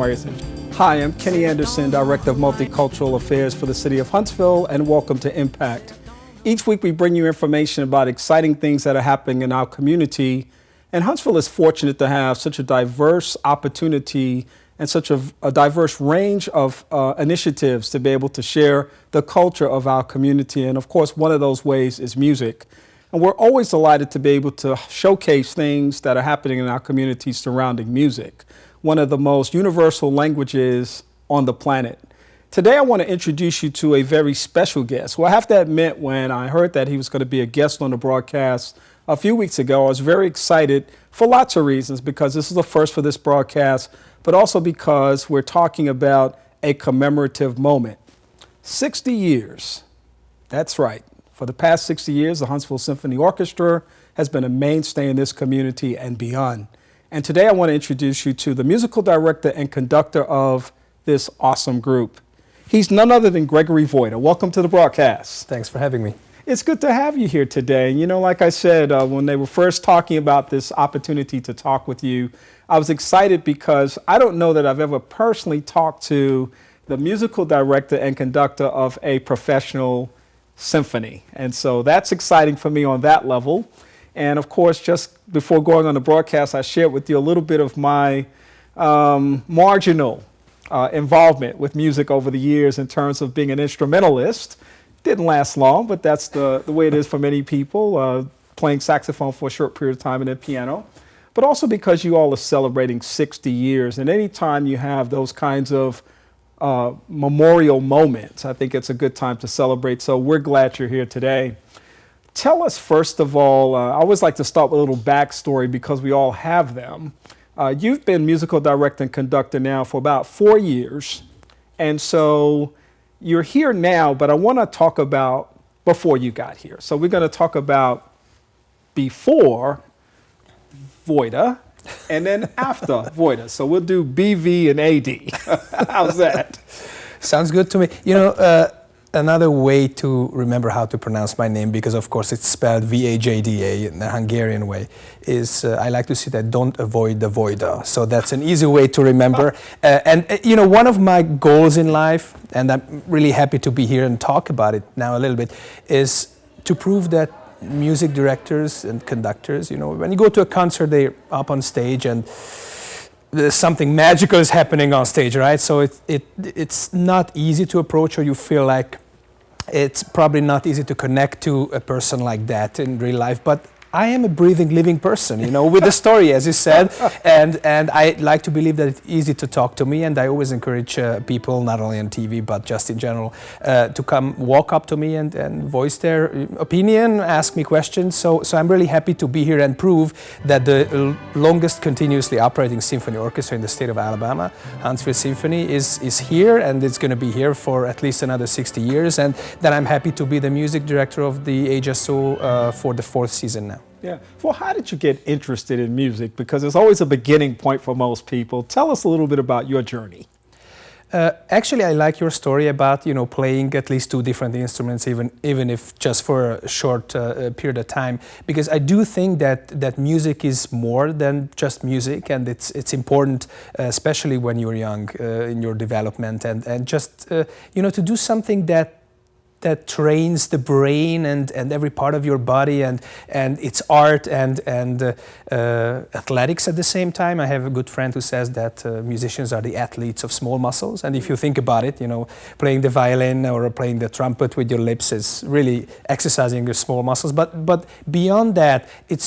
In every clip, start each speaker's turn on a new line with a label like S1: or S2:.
S1: amazing. Hi, I'm Kenny Anderson, Director of Multicultural Affairs for the City of Huntsville, and welcome to Impact. Each week we bring you information about exciting things that are happening in our community, and Huntsville is fortunate to have such a diverse opportunity and such a diverse range of initiatives to be able to share the culture of our community. And of course, one of those ways is music. And we're always delighted to be able to showcase things that are happening in our community surrounding music, one of the most universal languages on the planet. Today, I want to introduce you to a very special guest. Well, I have to admit, when I heard that he was going to be a guest on the broadcast a few weeks ago, I was very excited for lots of reasons, because this is the first for this broadcast, but also because we're talking about a commemorative moment. 60 years. That's right. For the past 60 years, the Huntsville Symphony Orchestra has been a mainstay in this community and beyond. And today I want to introduce you to the musical director and conductor of this awesome group. He's none other than Gregory Vajda. Welcome to the broadcast.
S2: Thanks for having me.
S1: It's good to have you here today. You know, like I said, when they were first talking about this opportunity to talk with you, I was excited because I don't know that I've ever personally talked to the musical director and conductor of a professional symphony. And so that's exciting for me on that level. And of course, just before going on the broadcast, I shared with you a little bit of my marginal involvement with music over the years in terms of being an instrumentalist. Didn't last long, but that's the way it is for many people, playing saxophone for a short period of time and then piano. But also because you all are celebrating 60 years. And anytime you have those kinds of memorial moments, I think it's a good time to celebrate. So we're glad you're here today. Tell us, first of all, I always like to start with a little backstory because we all have them. You've been musical director and conductor now for about 4 years. And so you're here now, but I want to talk about before you got here. So we're going to talk about before Vajda and then after Vajda. So we'll do BV and AD. How's that?
S2: Sounds good to me. You know, another way to remember how to pronounce my name, because of course it's spelled Vajda in the Hungarian way, is I like to say that don't avoid the Vajda. So that's an easy way to remember. You know, one of my goals in life, and I'm really happy to be here and talk about it now a little bit, is to prove that music directors and conductors, you know, when you go to a concert, they're up on stage and there's something magical is happening on stage, right? So it's not easy to approach, or you feel like it's probably not easy to connect to a person like that in real life. But I am a breathing, living person, you know, with a story, as you said, and I like to believe that it's easy to talk to me, and I always encourage people, not only on TV, but just in general, to come walk up to me and voice their opinion, ask me questions. So I'm really happy to be here and prove that the longest continuously operating symphony orchestra in the state of Alabama, Huntsville Symphony, is here, and it's going to be here for at least another 60 years, and that I'm happy to be the music director of the HSO for the 4th season now.
S1: Yeah. Well, how did you get interested in music? Because it's always a beginning point for most people. Tell us a little bit about your journey.
S2: Actually, I like your story about, you know, playing at least 2 different instruments, even if just for a short period of time, because I do think that music is more than just music, and it's important, especially when you're young in your development, and just you know, to do something that trains the brain and every part of your body, and it's art and athletics at the same time. I have a good friend who says that musicians are the athletes of small muscles, and if you think about it, you know, playing the violin or playing the trumpet with your lips is really exercising your small muscles. But beyond that, it's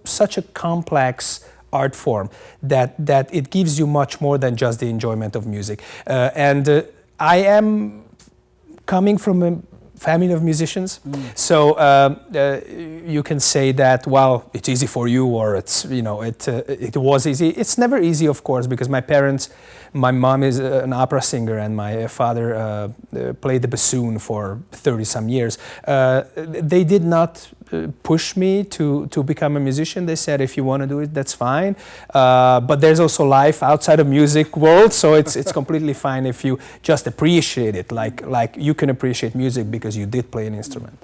S2: such a complex art form that it gives you much more than just the enjoyment of music. I am coming from a family of musicians, so you can say that, well, it's easy for you, or it's, you know, it was easy. It's never easy, of course, because my mom is an opera singer, and my father played the bassoon for 30-some years. They did not push me to become a musician. They said, if you want to do it, that's fine. But there's also life outside of music world, so it's completely fine if you just appreciate it, like you can appreciate music because you did play an instrument.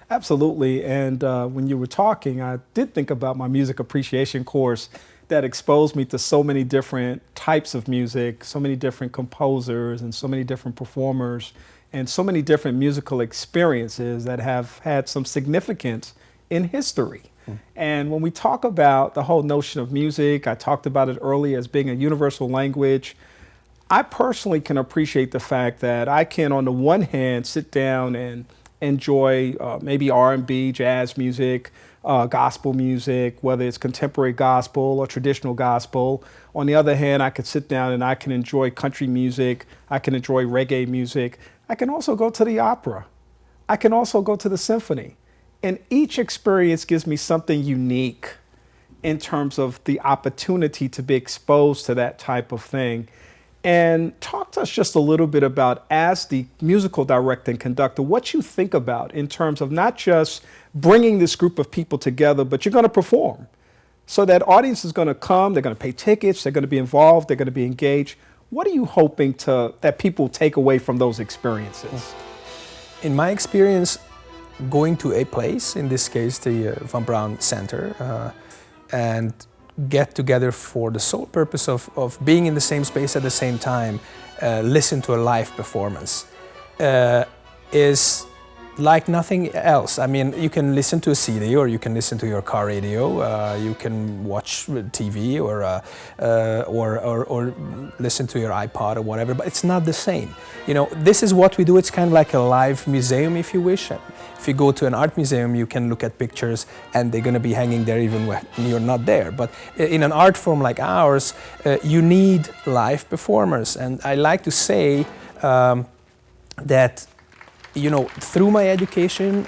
S1: Absolutely. And when you were talking, I did think about my music appreciation course that exposed me to so many different types of music, so many different composers, and so many different performers, and so many different musical experiences that have had some significance in history. And when we talk about the whole notion of music, I talked about it earlier as being a universal language. I personally can appreciate the fact that I can, on the one hand, sit down and enjoy maybe R&B, jazz music, gospel music, whether it's contemporary gospel or traditional gospel. On the other hand, I could sit down and I can enjoy country music. I can enjoy reggae music. I can also go to the opera. I can also go to the symphony. And each experience gives me something unique in terms of the opportunity to be exposed to that type of thing. And talk to us just a little bit about, as the musical director and conductor, what you think about in terms of not just bringing this group of people together, but you're going to perform. So that audience is going to come, they're going to pay tickets, they're going to be involved, they're going to be engaged. What are you hoping that people take away from those experiences?
S2: In my experience, going to a place, in this case the Von Braun Center, and get together for the sole purpose of being in the same space at the same time, listen to a live performance, is like nothing else. I mean, you can listen to a CD, or you can listen to your car radio, you can watch TV, or listen to your iPod or whatever, but it's not the same. You know, this is what we do. It's kind of like a live museum, if you wish. If you go to an art museum, you can look at pictures and they're going to be hanging there even when you're not there. But in an art form like ours, you need live performers. And I like to say that, you know, through my education,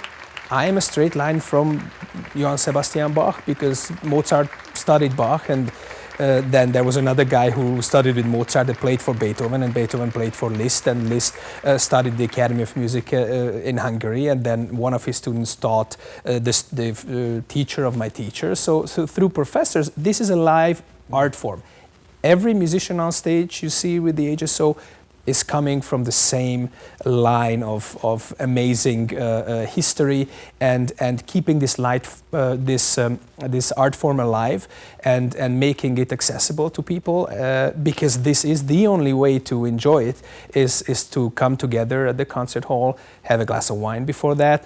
S2: I am a straight line from Johann Sebastian Bach, because Mozart studied Bach, and then there was another guy who studied with Mozart that played for Beethoven, and Beethoven played for Liszt, and Liszt studied the Academy of Music in Hungary, and then one of his students taught the teacher of my teacher. So through professors, this is a live art form. Every musician on stage you see with the HSO is coming from the same line of amazing history, and keeping this this art form alive, and making it accessible to people, because this is the only way to enjoy it, is to come together at the concert hall, have a glass of wine before that,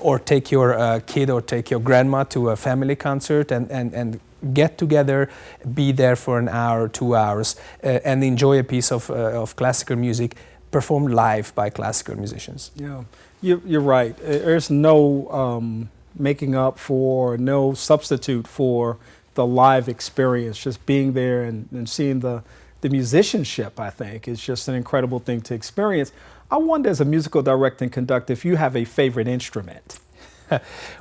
S2: or take your kid or take your grandma to a family concert, and get together, be there for an hour, 2 hours, and enjoy a piece of classical music performed live by classical musicians.
S1: Yeah, you're right. There's no making up for, no substitute for the live experience. Just being there and seeing the musicianship, I think, is just an incredible thing to experience. I wonder, as a musical director and conductor, if you have a favorite instrument.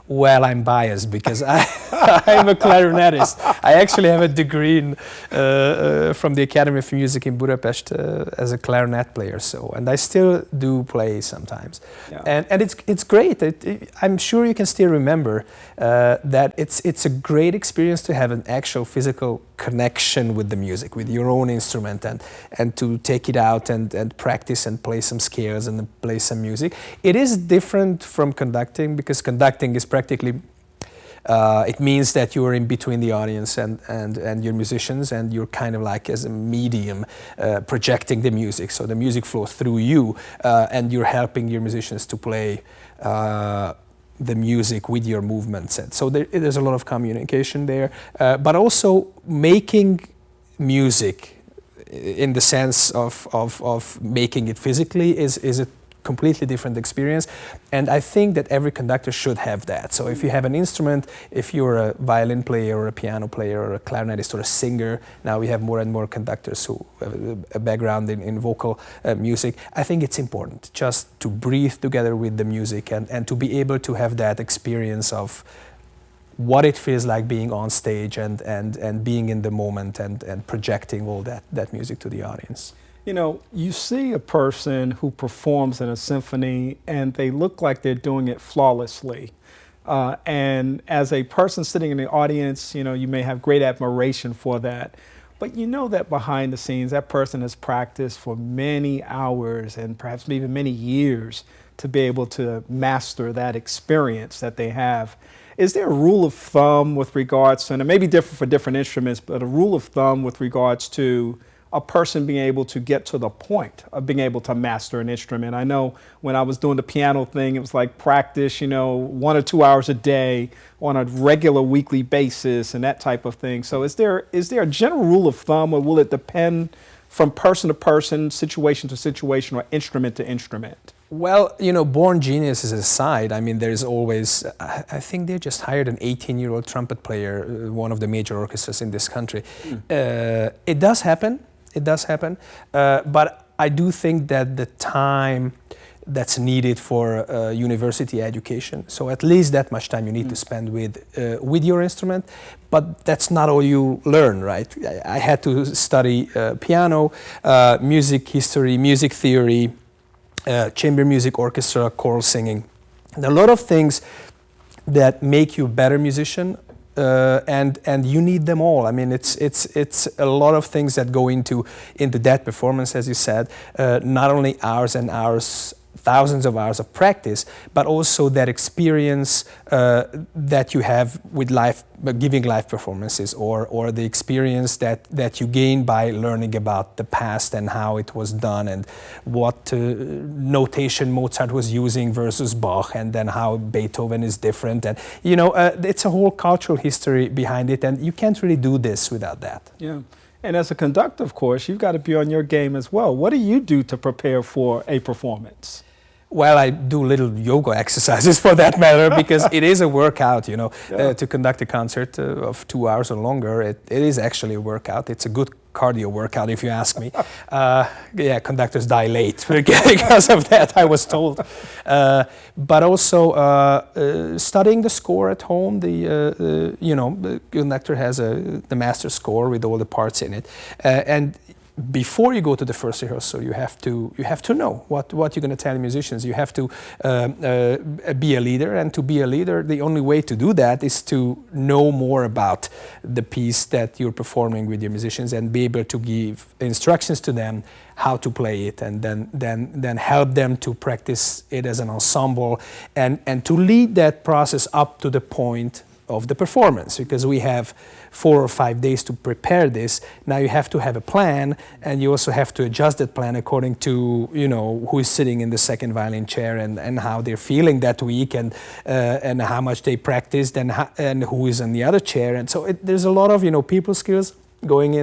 S2: Well, I'm biased because I'm a clarinetist. I actually have a degree from the Academy of Music in Budapest as a clarinet player. And I still do play sometimes. Yeah. And it's great. I'm sure you can still remember that it's a great experience to have an actual physical connection with the music, with your own instrument, and to take it out and practice and play some scales and play some music. It is different from conducting, because conducting is practically, it means that you are in between the audience and your musicians, and you're kind of like as a medium projecting the music. So the music flows through you, and you're helping your musicians to play the music with your movements. And so there's a lot of communication there, but also making music in the sense of making it physically is a completely different experience, and I think that every conductor should have that. So if you have an instrument, if you're a violin player or a piano player or a clarinetist or a singer, now we have more and more conductors who have a background in vocal music, I think it's important just to breathe together with the music, and to be able to have that experience of what it feels like being on stage and being in the moment and projecting all that music to the audience.
S1: You know, you see a person who performs in a symphony and they look like they're doing it flawlessly. And as a person sitting in the audience, you know, you may have great admiration for that. But you know that behind the scenes, that person has practiced for many hours and perhaps even many years to be able to master that experience that they have. Is there a rule of thumb with regards, and it may be different for different instruments, but a rule of thumb with regards to a person being able to get to the point of being able to master an instrument? I know when I was doing the piano thing, it was like practice, 1 or 2 hours a day on a regular weekly basis and that type of thing. So is there a general rule of thumb, or will it depend from person to person, situation to situation, or instrument to instrument?
S2: Well, born geniuses aside, I mean, there's always, I think they just hired an 18-year-old trumpet player, one of the major orchestras in this country. It does happen. It does happen. But I do think that the time that's needed for university education, so at least that much time you need to spend with your instrument, but that's not all you learn, right? I had to study piano, music history, music theory, chamber music, orchestra, choral singing. And a lot of things that make you a better musician, and you need them all. I mean, it's a lot of things that go into that performance, as you said. Not only hours and hours, thousands of hours of practice, but also that experience that you have with giving live performances, or the experience that you gain by learning about the past and how it was done, and what notation Mozart was using versus Bach, and then how Beethoven is different. And it's a whole cultural history behind it, and you can't really do this without that.
S1: Yeah. And as a conductor, of course, you've got to be on your game as well. What do you do to prepare for a performance?
S2: Well, I do little yoga exercises for that matter, because it is a workout, to conduct a concert of 2 hours or longer. It is actually a workout. It's a good cardio workout, if you ask me. Yeah, conductors die late because of that, I was told. But also studying the score at home. The conductor has the master score with all the parts in it, and before you go to the first rehearsal, you have to know what you're going to tell the musicians. You have to be a leader, and to be a leader, the only way to do that is to know more about the piece that you're performing with your musicians, and be able to give instructions to them how to play it, and then help them to practice it as an ensemble, and to lead that process up to the point of the performance, because we have 4 or 5 days to prepare this. Now you have to have a plan, and you also have to adjust that plan according to who is sitting in the second violin chair, and how they're feeling that week, and how much they practiced, and who is in the other chair. And so there's a lot of people skills going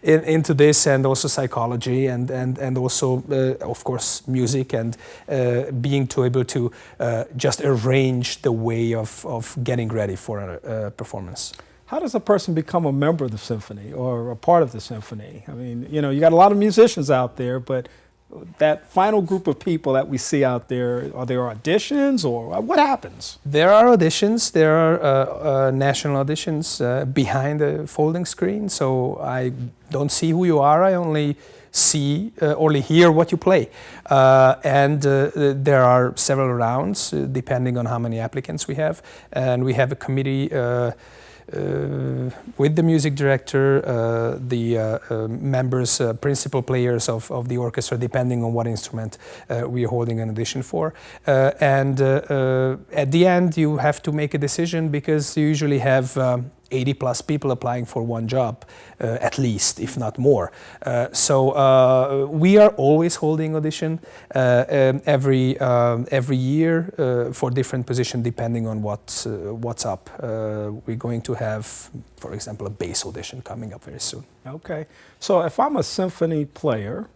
S2: into this, and also psychology, and also of course music, and being able to just arrange the way of getting ready for a performance.
S1: How does a person become a member of the symphony, or a part of the symphony? I mean, you got a lot of musicians out there, but that final group of people that we see out there, are there auditions, or what happens?
S2: There are auditions. There are national auditions behind the folding screen. So I don't see who you are. I only hear what you play. And there are several rounds depending on how many applicants we have. And we have a committee with the music director, the members, principal players of the orchestra, depending on what instrument we are holding an audition for. And at the end, you have to make a decision, because you usually have 80 plus people applying for one job, at least, if not more. So we are always holding audition every year for different positions, depending on what's up. We're going to have, for example, a bass audition coming up very soon.
S1: Okay. So if I'm a symphony player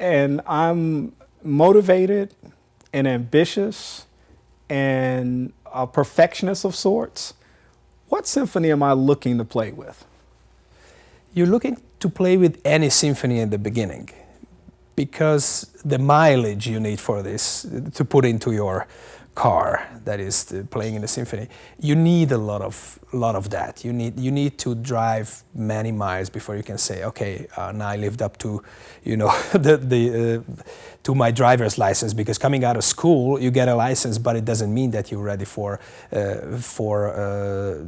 S1: and I'm motivated and ambitious and a perfectionist of sorts, what symphony am I looking to play with?
S2: You're looking to play with any symphony in the beginning, because the mileage you need for this to put into your car, that is playing in the symphony, you need a lot of that. You need to drive many miles before you can say, okay, now I lived up to to my driver's license. Because coming out of school, you get a license, but it doesn't mean that you're ready for the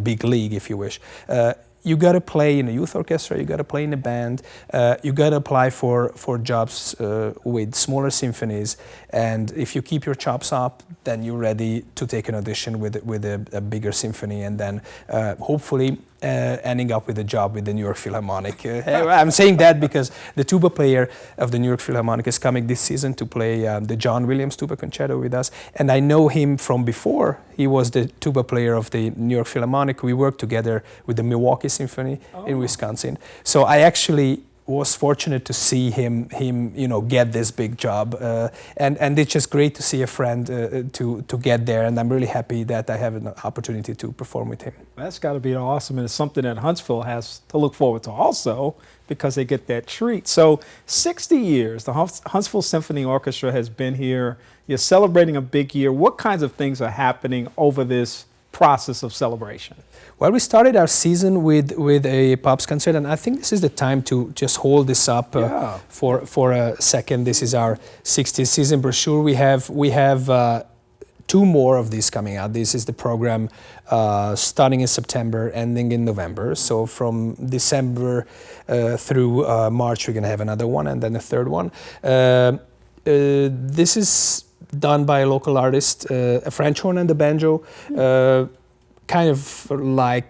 S2: big league, if you wish. you got to play in a youth orchestra, you got to play in a band, you got to apply for jobs with smaller symphonies, and if you keep your chops up, then you're ready to take an audition with a bigger symphony, and then hopefully ending up with a job with the New York Philharmonic. I'm saying that because the tuba player of the New York Philharmonic is coming this season to play the John Williams tuba concerto with us, and I know him from before. He was the tuba player of the New York Philharmonic. We worked together with the Milwaukee Symphony in Wisconsin. So I actually was fortunate to see him get this big job, and it's just great to see a friend to get there, and I'm really happy that I have an opportunity to perform with him.
S1: That's got to be awesome, and it's something that Huntsville has to look forward to also, because they get that treat. So 60 years, the Huntsville Symphony Orchestra has been here. You're celebrating a big year. What kinds of things are happening over this process of celebration?
S2: Well, we started our season with a pops concert, and I think this is the time to just hold this up for a second. This is our 60th season brochure. We have 2 more of these coming out. This is the program starting in September, ending in November. So from December through March, we're going to have another one, and then a third one. This is done by a local artist, a French horn and a banjo. Kind of like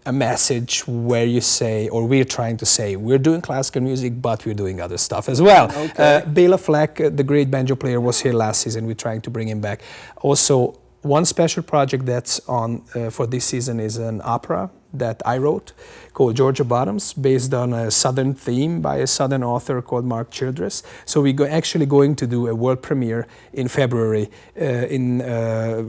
S2: a message where you say, or we're trying to say, we're doing classical music, but we're doing other stuff as well.
S1: Okay.
S2: Bela Fleck, the great banjo player, was here last season. We're trying to bring him back. Also, one special project that's on for this season is an opera that I wrote called Georgia Bottoms, based on a Southern theme by a Southern author called Mark Childress. So we're actually going to do a world premiere in February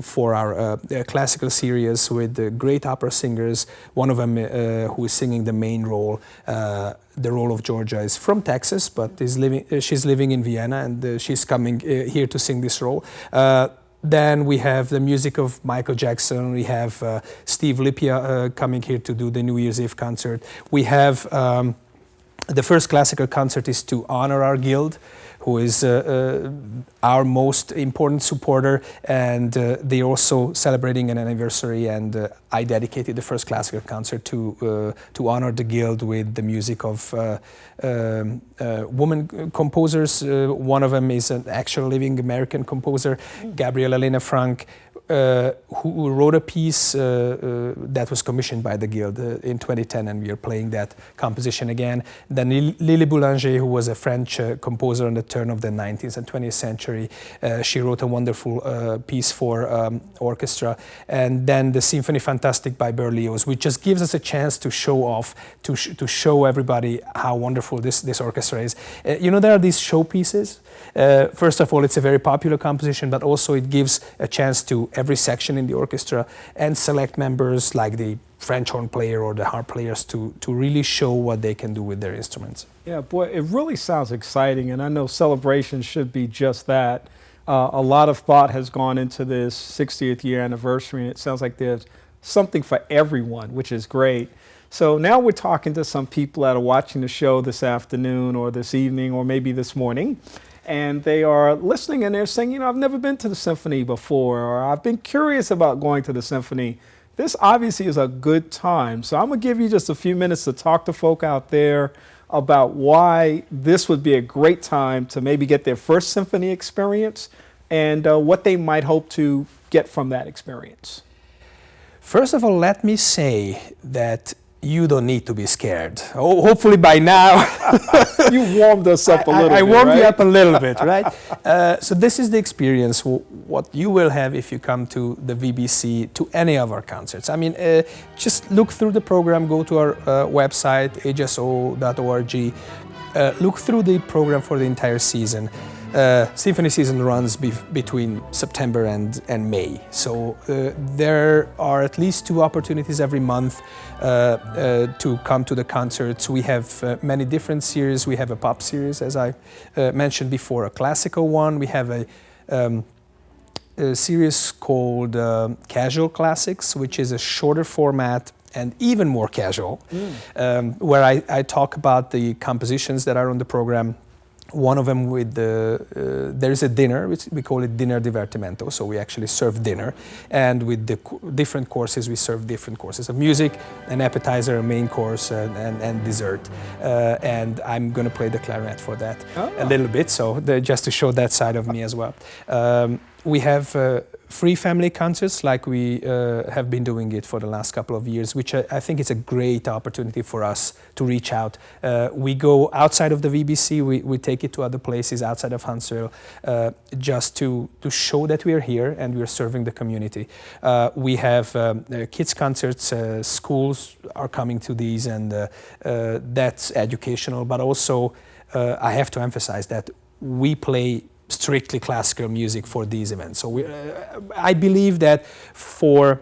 S2: for our classical series with great opera singers. One of them who is singing the main role, the role of Georgia, is from Texas, but she's living in Vienna, and she's coming here to sing this role. Then we have the music of Michael Jackson. We have Steve Lipia coming here to do the New Year's Eve concert. We have the first classical concert is to honor our guild, who is our most important supporter, and they're also celebrating an anniversary, and I dedicated the first classical concert to honor the guild with the music of women composers. One of them is an actual living American composer, Gabriela Lena Frank, who wrote a piece that was commissioned by the Guild in 2010, and we are playing that composition again. Then Lily Boulanger, who was a French composer on the turn of the 19th and 20th century, she wrote a wonderful piece for orchestra. And then the Symphonie Fantastique by Berlioz, which just gives us a chance to show off, to show everybody how wonderful this orchestra is. There are these showpieces. First of all, it's a very popular composition, but also it gives a chance to every section in the orchestra and select members like the French horn player or the harp players to really show what they can do with their instruments.
S1: Yeah, boy, it really sounds exciting, and I know celebration should be just that. A lot of thought has gone into this 60th year anniversary, and it sounds like there's something for everyone, which is great. So now we're talking to some people that are watching the show this afternoon or this evening or maybe this morning, and they are listening and they're saying, I've never been to the symphony before, or I've been curious about going to the symphony. This obviously is a good time. So I'm going to give you just a few minutes to talk to folk out there about why this would be a great time to maybe get their first symphony experience and what they might hope to get from that experience.
S2: First of all, let me say that you don't need to be scared. Hopefully by now
S1: you warmed us up a little bit.
S2: I warmed
S1: right?
S2: you up a little bit, right? So this is the experience, what you will have if you come to the VBC, to any of our concerts. I mean, just look through the program, go to our website, hso.org, look through the program for the entire season. Symphony season runs between September and May, so there are at least 2 opportunities every month to come to the concerts. We have many different series. We have a pop series, as I mentioned before, a classical one. We have a series called Casual Classics, which is a shorter format and even more casual, where I talk about the compositions that are on the program. One of them with there is a dinner, which we call it dinner divertimento. So we actually serve dinner, and with the different courses, we serve different courses of music, an appetizer, a main course, and dessert. And I'm going to play the clarinet for that a little bit, so just to show that side of me as well. We have free family concerts like we have been doing it for the last couple of years, which I think is a great opportunity for us to reach out. We go outside of the VBC, we take it to other places outside of Huntsville just to show that we are here and we are serving the community. We have kids concerts, schools are coming to these, and that's educational, but also I have to emphasize that we play strictly classical music for these events. So I believe that for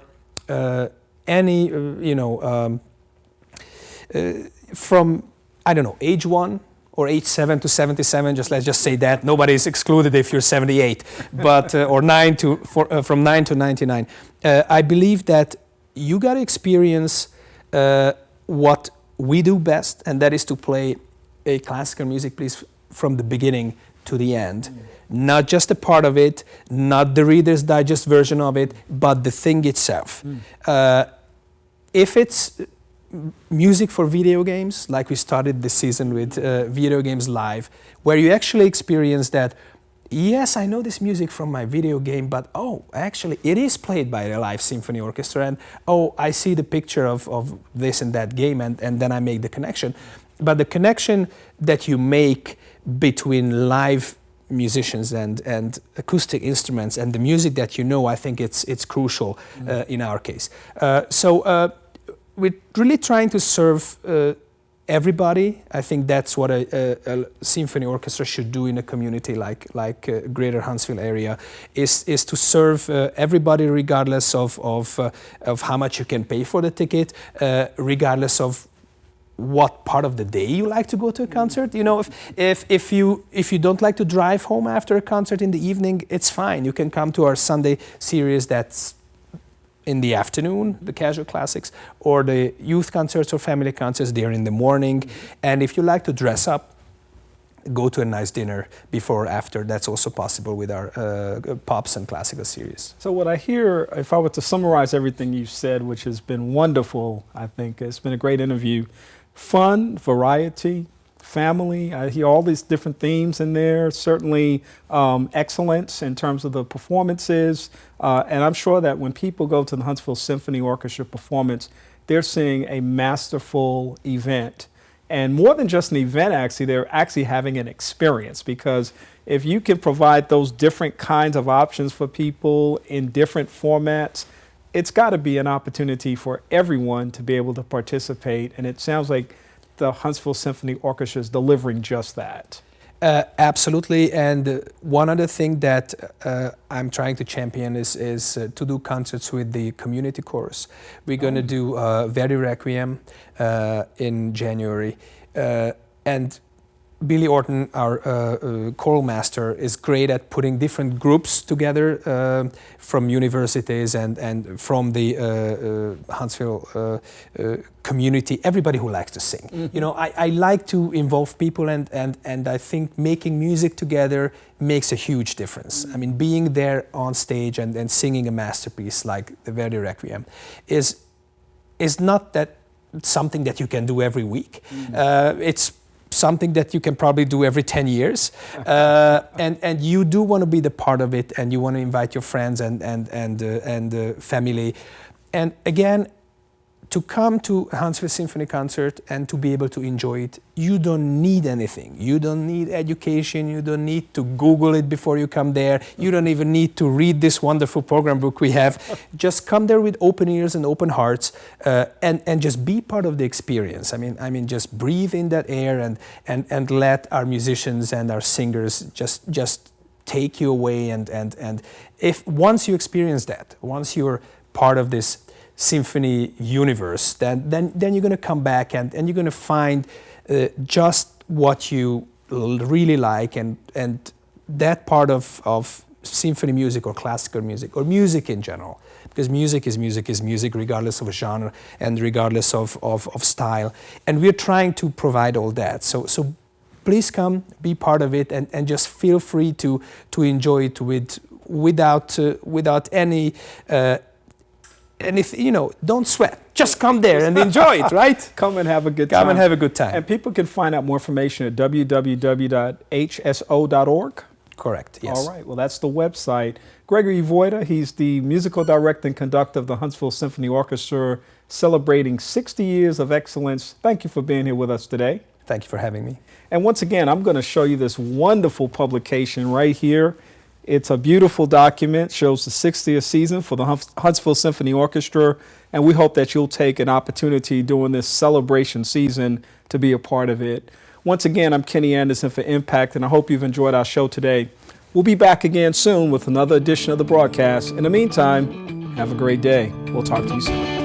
S2: any, from, I don't know, age 1 or age 7 to 77, let's just say that, nobody is excluded if you're 78, but, or from 9 to 99. I believe that you got to experience what we do best, and that is to play a classical music piece from the beginning to the end. Not just a part of it, not the Reader's Digest version of it, but the thing itself. If it's music for video games, like we started this season with Video Games Live, where you actually experience that, yes, I know this music from my video game, but oh, actually it is played by a live symphony orchestra, and oh, I see the picture of this and that game, and then I make the connection. But the connection that you make between live musicians and acoustic instruments and the music that you know, I think it's crucial in our case. So we're really trying to serve everybody. I think that's what a symphony orchestra should do in a community like Greater Huntsville area, is to serve everybody, regardless of how much you can pay for the ticket, regardless of what part of the day you like to go to a concert. You know, if you don't like to drive home after a concert in the evening, it's fine. You can come to our Sunday series that's in the afternoon, the casual classics, or the youth concerts or family concerts, they're in the morning. And if you like to dress up, go to a nice dinner before or after. That's also possible with our pops and classical series.
S1: So what I hear, if I were to summarize everything you said, which has been wonderful, I think it's been a great interview. Fun, variety, family. I hear all these different themes in there. Certainly excellence in terms of the performances. And I'm sure that when people go to the Huntsville Symphony Orchestra performance, they're seeing a masterful event. And more than just an event, actually, they're actually having an experience, because if you can provide those different kinds of options for people in different formats, it's got to be an opportunity for everyone to be able to participate. And it sounds like the Huntsville Symphony Orchestra is delivering just that.
S2: Absolutely. And one other thing that I'm trying to champion is to do concerts with the community chorus. We're going to do Verdi Requiem in January. And Billy Orton, our choral master, is great at putting different groups together from universities and from the Huntsville community, everybody who likes to sing. Mm-hmm. You know, I like to involve people, and I think making music together makes a huge difference. I mean, being there on stage and singing a masterpiece like the Verdi Requiem is not that something that you can do every week. Mm-hmm. It's something that you can probably do every 10 years. And you do want to be the part of it, and you want to invite your friends and family. And again, to come to a Huntsville Symphony concert and to be able to enjoy it, you don't need anything. You don't need education. You don't need to Google it before you come there. You don't even need to read this wonderful program book we have. Just come there with open ears and open hearts, and just be part of the experience. I mean, just breathe in that air and let our musicians and our singers just take you away. And if once you experience that, once you're part of this symphony universe, then you're going to come back and you're going to find just what you really like, and that part of symphony music or classical music or music in general, because music is music regardless of genre and regardless of style, and we're trying to provide all that. So please come, be part of it, and just feel free to enjoy it without any anything, don't sweat. Just come there and enjoy it, right?
S1: Come and have a good time.
S2: Come and have a good time.
S1: And people can find out more information at www.hso.org.
S2: Correct, yes.
S1: All right, well, that's the website. Gregory Vajda, he's the musical director and conductor of the Huntsville Symphony Orchestra, celebrating 60 years of excellence. Thank you for being here with us today.
S2: Thank you for having me.
S1: And once again, I'm going to show you this wonderful publication right here. It's a beautiful document, shows the 60th season for the Huntsville Symphony Orchestra, and we hope that you'll take an opportunity during this celebration season to be a part of it. Once again, I'm Kenny Anderson for Impact, and I hope you've enjoyed our show today. We'll be back again soon with another edition of the broadcast. In the meantime, have a great day. We'll talk to you soon.